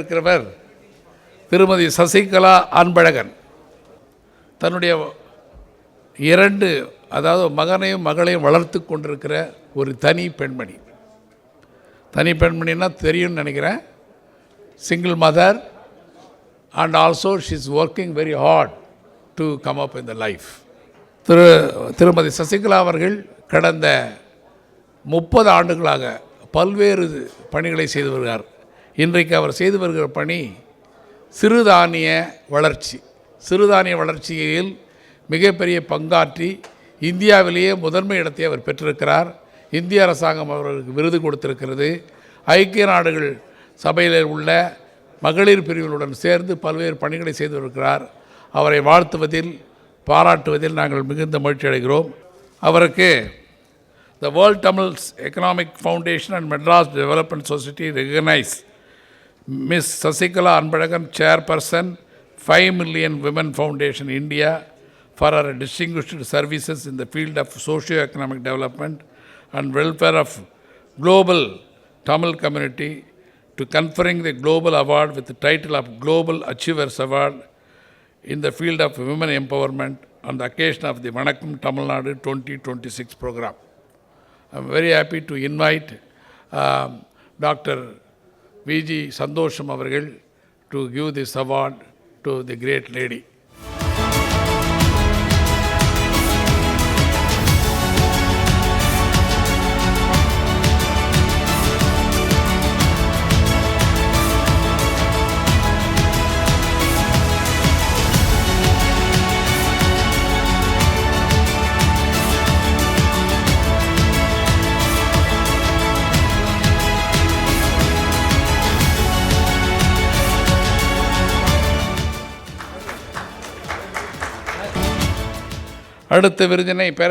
இருக்கிறவர் திருமதி சசிகலா அன்பழகன். தன்னுடைய இரண்டு மகனையும் மகளையும் வளர்த்து கொண்டிருக்கிற ஒரு தனி பெண்மணி. தனி பெண்மணின்னா தெரியும்னு நினைக்கிறேன். Single mother and also she is working very hard to come up in the life. திருமதி சசிகலா அவர்கள் கடந்த 30 ஆண்டுகளாக பல்வேறு பணிகளை செய்து வருகிறார். இன்றைக்கு அவர் செய்து வருகிற பணி சிறுதானிய வளர்ச்சி. சிறுதானிய வளர்ச்சியில் மிகப்பெரிய பங்காற்றி இந்தியாவிலேயே முதன்மை இடத்தை அவர் பெற்றிருக்கிறார். இந்திய அரசாங்கம் அவர்களுக்கு விருது கொடுத்திருக்கிறது. ஐக்கிய நாடுகள் சபையில் உள்ள மகளிர் பிரிவுகளுடன் சேர்ந்து பல்வேறு பணிகளை செய்து வருகிறார். அவரை வாழ்த்துவதில் பாராட்டுவதில் நாங்கள் மிகுந்த மகிழ்ச்சி அடைகிறோம். அவருக்கு The World Tamil Economic Foundation and Madras Development Society recognize Ms. Sasikala Anbalagan, Chairperson, 5 Million Women Foundation, India, for her distinguished services in the field of socio-economic development and welfare of global Tamil community, to conferring the global award with the title of Global Achievers Award in the field of women empowerment on the occasion of the Vanakkam Tamil Nadu 2026 program. I am very happy to invite Dr. V.G. Sandosham Avargal to give this award to the great lady. அடுத்த விருதினை பெற